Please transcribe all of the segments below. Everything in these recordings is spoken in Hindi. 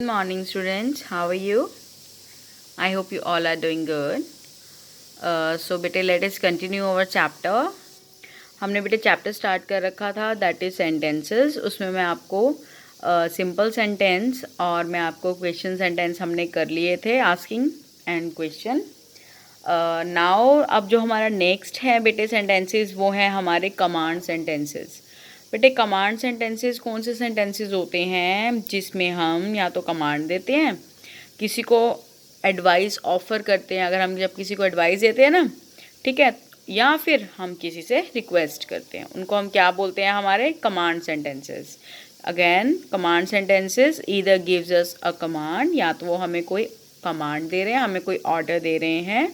Good morning, students. How are you? I hope you all are doing good. So बेटे let us continue our chapter. हमने बेटे चैप्टर स्टार्ट कर रखा था दैट इज सेंटेंसेस. उसमें मैं आपको सिंपल सेंटेंस और मैं आपको क्वेश्चन सेंटेंस हमने कर लिए थे, आस्किंग एंड क्वेश्चन. नाउ अब जो हमारा नेक्स्ट है बेटे सेंटेंसेस वो है हमारे कमांड सेंटेंसेस. बेटे कमांड सेंटेंसेस कौन से सेंटेंसेस होते हैं जिसमें हम या तो कमांड देते हैं, किसी को एडवाइस ऑफर करते हैं, अगर हम जब किसी को एडवाइस देते हैं ना, ठीक है, या फिर हम किसी से रिक्वेस्ट करते हैं, उनको हम क्या बोलते हैं, हमारे command sentences. Again command sentences either gives us a command, या तो वो हमें कोई कमांड दे रहे हैं, हमें कोई ऑर्डर दे रहे हैं.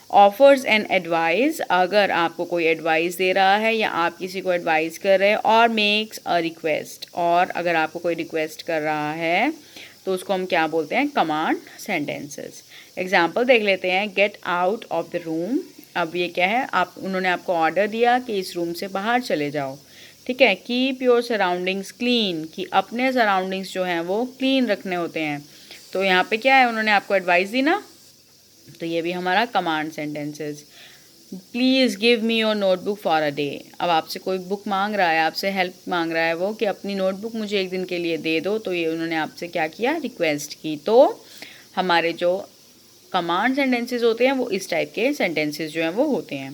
ऑफर्स एंड एडवाइस, अगर आपको कोई एडवाइस दे रहा है या आप किसी को एडवाइस कर रहे हैं. और मेक्स अ रिक्वेस्ट, और अगर आपको कोई रिक्वेस्ट कर रहा है तो उसको हम क्या बोलते हैं, कमांड सेंटेंसेस. एग्जाम्पल देख लेते हैं. Get out of the room. अब ये क्या है, उन्होंने आपको ऑर्डर दिया कि इस रूम से बाहर चले जाओ, ठीक है. कीप योर सराउंडिंग्स क्लीन, कि अपने सराउंडिंग्स जो हैं वो क्लीन रखने होते हैं. तो यहाँ पे क्या है, उन्होंने आपको एडवाइस दी ना, तो ये भी हमारा command sentences. Please give me your notebook for a day. अब आपसे कोई बुक मांग रहा है, आपसे हेल्प मांग रहा है वो कि अपनी नोटबुक मुझे एक दिन के लिए दे दो, तो ये उन्होंने आपसे क्या किया, रिक्वेस्ट की. तो हमारे जो कमांड सेंटेंसेस होते हैं वो इस टाइप के सेंटेंसेस जो हैं वो होते हैं.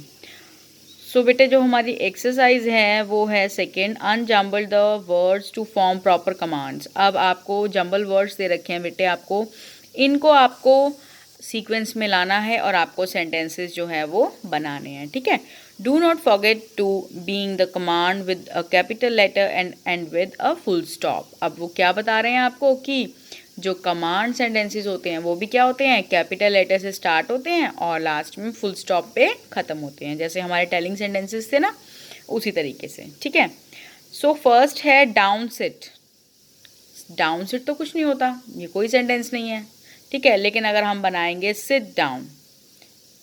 सो बेटे जो हमारी एक्सरसाइज है वो है second, unjumble the words to form proper commands. अब आपको जम्बल वर्ड्स दे रखे हैं बेटे, इनको आपको सीक्वेंस में लाना है और आपको सेंटेंसेस जो है वो बनाने हैं, ठीक है. Do not forget to being the command with a capital letter and with a full stop. अब वो क्या बता रहे हैं आपको कि जो कमांड सेंटेंसेस होते हैं वो भी क्या होते हैं, कैपिटल लेटर से स्टार्ट होते हैं और लास्ट में फुल स्टॉप पे ख़त्म होते हैं, जैसे हमारे टेलिंग सेंटेंसेस थे ना, उसी तरीके से, ठीक है. सो फर्स्ट है डाउन सिट. डाउन सिट तो कुछ नहीं होता, ये कोई सेंटेंस नहीं है, ठीक है. लेकिन अगर हम बनाएंगे सिट डाउन,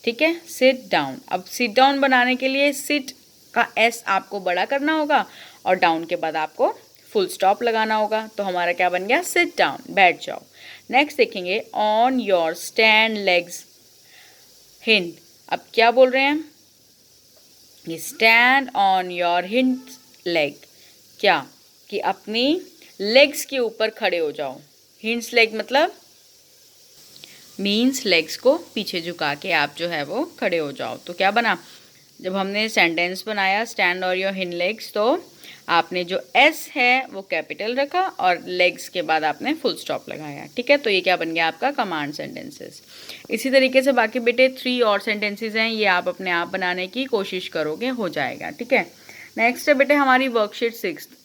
ठीक है, सिट डाउन. अब सिट डाउन बनाने के लिए सिट का एस आपको बड़ा करना होगा और डाउन के बाद आपको फुल स्टॉप लगाना होगा. तो हमारा क्या बन गया, सिट डाउन, बैठ जाओ. नेक्स्ट देखेंगे, on your stand legs hind. अब क्या बोल रहे हैं, ये stand on your hind leg, क्या कि अपनी लेग्स के ऊपर खड़े हो जाओ. हिंड्स लेग मतलब मीन्स लेग्स को पीछे झुका के आप जो है वो खड़े हो जाओ. तो क्या बना, जब हमने सेंटेंस बनाया स्टैंड और योर हिंड लेग्स, तो आपने जो एस है वो कैपिटल रखा और लेग्स के बाद आपने फुल स्टॉप लगाया, ठीक है. तो ये क्या बन गया आपका कमांड सेंटेंसेस. इसी तरीके से बाकी बेटे 3 और सेंटेंसेस हैं, ये आप अपने आप बनाने की कोशिश करोगे, हो जाएगा, ठीक है. नेक्स्ट है बेटे हमारी वर्कशीट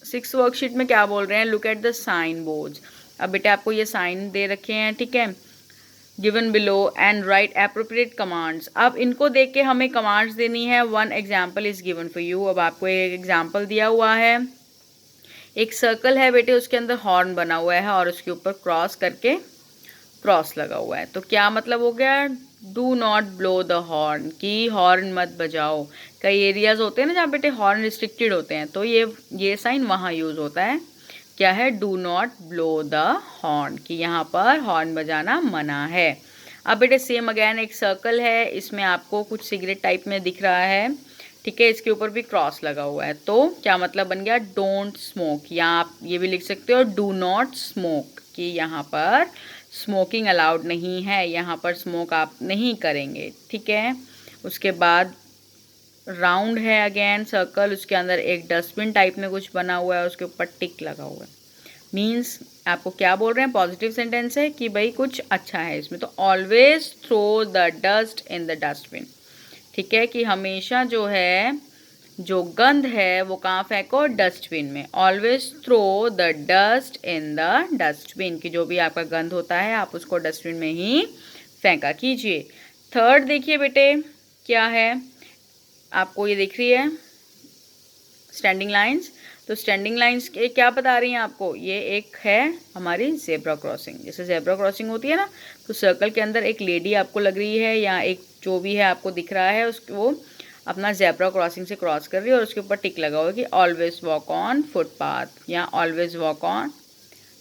6 वर्कशीट में क्या बोल रहे हैं, look at the sign boards. अब बेटे आपको ये साइन दे रखे हैं, ठीक है, given below and right appropriate commands. अब इनको देख के हमें कमांड्स देनी है. 1 example is given for you. अब आपको एक एग्जाम्पल दिया हुआ है, एक सर्कल है बेटे, उसके अंदर हॉर्न बना हुआ है और उसके ऊपर क्रॉस करके क्रॉस लगा हुआ है. तो क्या मतलब हो गया, do not blow the horn, कि हॉर्न मत बजाओ. कई एरियाज होते हैं ना जहाँ बेटे हॉर्न रिस्ट्रिक्टेड होते हैं, तो ये साइन वहाँ यूज़ होता है. क्या है, do not blow the horn, कि यहाँ पर हॉर्न बजाना मना है. अब बेटे सेम अगेन एक सर्कल है, इसमें आपको कुछ सिगरेट टाइप में दिख रहा है, ठीक है, इसके ऊपर भी क्रॉस लगा हुआ है. तो क्या मतलब बन गया, डोंट स्मोक, या आप ये भी लिख सकते हो डू नॉट स्मोक, कि यहाँ पर स्मोकिंग अलाउड नहीं है, यहाँ पर स्मोक आप नहीं करेंगे, ठीक है. उसके बाद राउंड है अगेन सर्कल, उसके अंदर एक डस्टबिन टाइप में कुछ बना हुआ है, उसके ऊपर टिक लगा हुआ है. मीन्स आपको क्या बोल रहे हैं, पॉजिटिव सेंटेंस है कि भाई कुछ अच्छा है इसमें. तो always throw the dust in the dustbin, ठीक है, कि हमेशा जो है जो गंद है वो कहाँ फेंको, डस्टबिन में. Always throw the dust in the dustbin, कि जो भी आपका गंद होता है आप उसको डस्टबिन में ही फेंका कीजिए. थर्ड देखिए बेटे क्या है, आपको ये दिख रही है स्टैंडिंग लाइंस. तो स्टैंडिंग लाइंस के क्या बता रही हैं आपको, ये एक है हमारी जेब्रा क्रॉसिंग. जैसे जेब्रा क्रॉसिंग होती है ना, तो सर्कल के अंदर एक लेडी आपको लग रही है या एक जो भी है आपको दिख रहा है, उसको वो अपना जेब्रा क्रॉसिंग से क्रॉस कर रही है और उसके ऊपर टिक लगा हुआ है कि ऑलवेज वॉक ऑन फुटपाथ या always walk on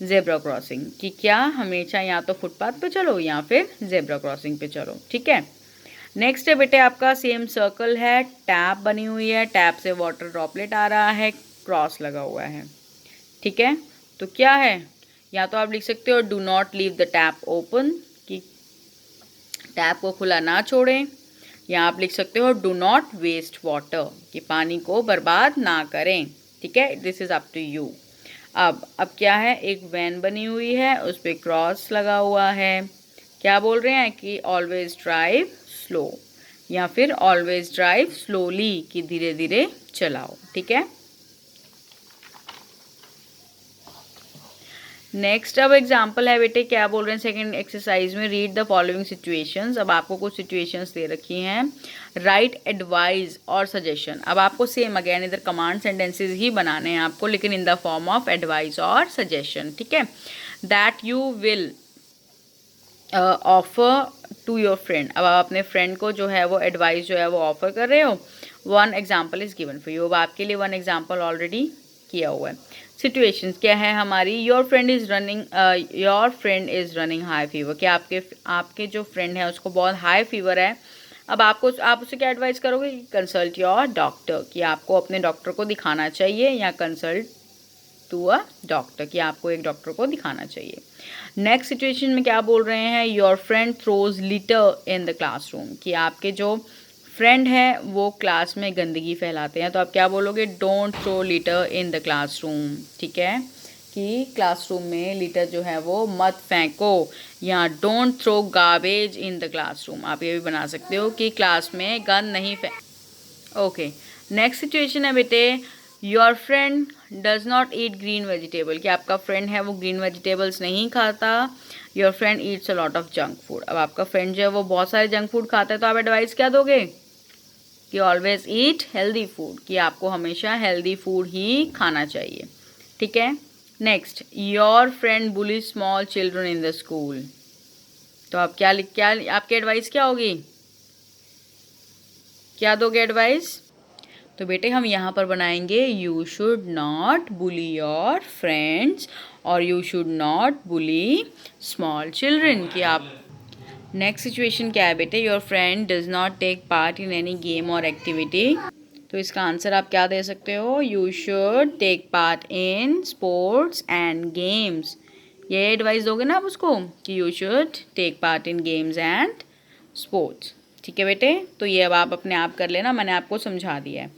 zebra crossing, कि क्या हमेशा या तो फुटपाथ पे चलो या फिर जेब्रा क्रॉसिंग पे चलो, ठीक है। नेक्स्ट है बेटे आपका सेम सर्कल है, टैप बनी हुई है, टैप से वाटर ड्रॉपलेट आ रहा है, क्रॉस लगा हुआ है, ठीक है। तो क्या है, या तो आप लिख सकते हो do not leave the tap open, कि टैप को खुला ना छोड़ें, या आप लिख सकते हो डू नॉट वेस्ट वाटर, कि पानी को बर्बाद ना करें, ठीक है। This is up to you. अब क्या है, एक वैन बनी हुई है, उस पर क्रॉस लगा हुआ है, क्या बोल रहे हैं कि ऑलवेज ड्राइव स्लो, या फिर ऑलवेज ड्राइव स्लोली, कि धीरे धीरे चलाओ, ठीक है। नेक्स्ट अब एग्जाम्पल है बेटे, क्या बोल रहे हैं सेकंड एक्सरसाइज में, रीड द फॉलोइंग सिचुएशंस। अब आपको कुछ सिचुएशंस दे रखी हैं, राइट एडवाइस और सजेशन। अब आपको सेम अगेन इधर कमांड सेंटेंसेस ही बनाने हैं आपको, लेकिन in the form of advice और सजेशन, ठीक है। That you will offer to your friend. अब आप अपने फ्रेंड को जो है वो एडवाइस जो है वो ऑफर कर रहे हो। One example is given for you. अब आपके लिए वन एग्जाम्पल ऑलरेडी किया हुआ है। सिचुएशंस क्या है हमारी, your friend is running high fever, कि आपके जो फ्रेंड है उसको बहुत हाई फीवर है। अब आप उसे क्या एडवाइस करोगे, कंसल्ट योर डॉक्टर, कि आपको अपने डॉक्टर को दिखाना चाहिए, या कंसल्ट टू अ डॉक्टर, कि आपको एक डॉक्टर को दिखाना चाहिए। नेक्स्ट सिचुएशन में क्या बोल रहे हैं, your friend throws litre in the classroom, कि आपके जो फ्रेंड है वो क्लास में गंदगी फैलाते हैं। तो आप क्या बोलोगे, don't throw litter in the classroom, ठीक है, कि क्लासरूम में लिटर जो है वो मत फेंको, या don't throw garbage in the classroom. आप ये भी बना सकते हो कि क्लास में गंद नहीं ओके। नेक्स्ट सिचुएशन है बेटे, your friend does not eat green vegetable, कि आपका फ्रेंड है वो ग्रीन वेजिटेबल्स नहीं खाता। Your friend Yeats a lot of junk food. अब आपका फ्रेंड जो है वो बहुत सारे जंक फूड खाता है, तो आप एडवाइस क्या दोगे कि ऑलवेज ईट हेल्दी फूड, कि आपको हमेशा हेल्दी फूड ही खाना चाहिए, ठीक है। Next, your friend bully small children in the school. तो आप क्या आपकी एडवाइस क्या होगी, क्या दोगे एडवाइस। तो बेटे हम यहाँ पर बनाएंगे you should not bully your friends, और you should not bully small children, कि आप नेक्स्ट सिचुएशन क्या है बेटे, your friend does not take part in any game और एक्टिविटी। तो इसका आंसर आप क्या दे सकते हो, you should take part in sports and games. ये एडवाइस दोगे ना आप उसको कि you should take part in games and sports, ठीक है बेटे। तो ये अब आप अपने आप कर लेना, मैंने आपको समझा दिया है।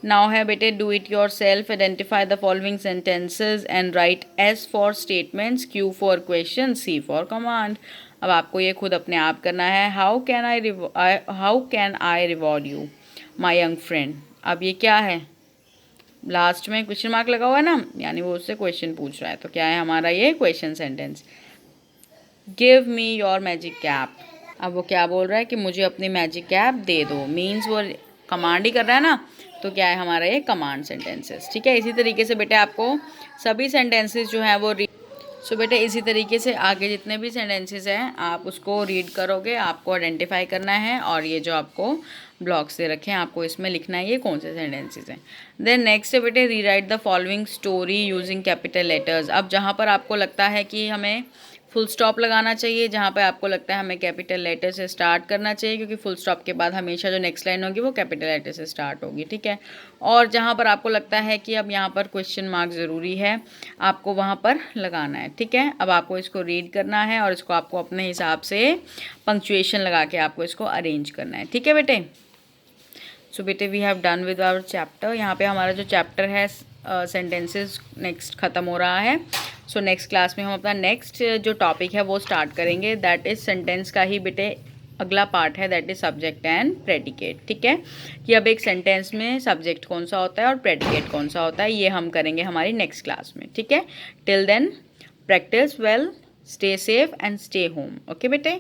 नाउ है बेटे do it yourself, identify the following sentences and write S for statements, Q for question, C for command. अब आपको ये खुद अपने आप करना है। How can I reward you my young friend. अब ये क्या है, लास्ट में क्वेश्चन मार्क लगा हुआ है ना, यानी वो उससे क्वेश्चन पूछ रहा है। तो क्या है हमारा ये question sentence, give me your magic cap. अब वो क्या बोल रहा है कि मुझे अपनी मैजिक कैप दे दो, मीन्स वो कमांड ही कर रहा है ना। तो क्या है हमारा ये कमांड सेंटेंसेस, ठीक है। इसी तरीके से बेटे आपको सभी सेंटेंसेस जो है वो सो बेटे इसी तरीके से आगे जितने भी सेंटेंसेस हैं आप उसको रीड करोगे, आपको आइडेंटिफाई करना है, और ये जो आपको ब्लॉक्स दे रखे हैं आपको इसमें लिखना है ये कौन से सेंटेंसेस हैं। देन नेक्स्ट है बेटे rewrite the following story using capital letters. अब जहाँ पर आपको लगता है कि हमें फुल स्टॉप लगाना चाहिए, जहाँ पे आपको लगता है हमें कैपिटल लेटर से स्टार्ट करना चाहिए, क्योंकि फुल स्टॉप के बाद हमेशा जो नेक्स्ट लाइन होगी वो कैपिटल लेटर से स्टार्ट होगी, ठीक है। और जहाँ पर आपको लगता है कि अब यहाँ पर क्वेश्चन मार्क ज़रूरी है, आपको वहाँ पर लगाना है, ठीक है। अब आपको इसको रीड करना है और इसको आपको अपने हिसाब से पंक्चुएशन लगा के आपको इसको अरेंज करना है, ठीक है बेटे। सो बेटे we have done with our chapter. यहाँ पे हमारा जो चैप्टर है सेंटेंसेस नेक्स्ट ख़त्म हो रहा है। सो नेक्स्ट क्लास में हम अपना नेक्स्ट जो टॉपिक है वो स्टार्ट करेंगे, दैट इज़ सेंटेंस का ही बेटे अगला पार्ट है, that is subject and predicate, ठीक है। कि अब एक सेंटेंस में सब्जेक्ट कौन सा होता है और प्रेडिकेट कौन सा होता है, ये हम करेंगे हमारी नेक्स्ट क्लास में, ठीक है। Till then practice well, stay safe and stay home, okay बेटे।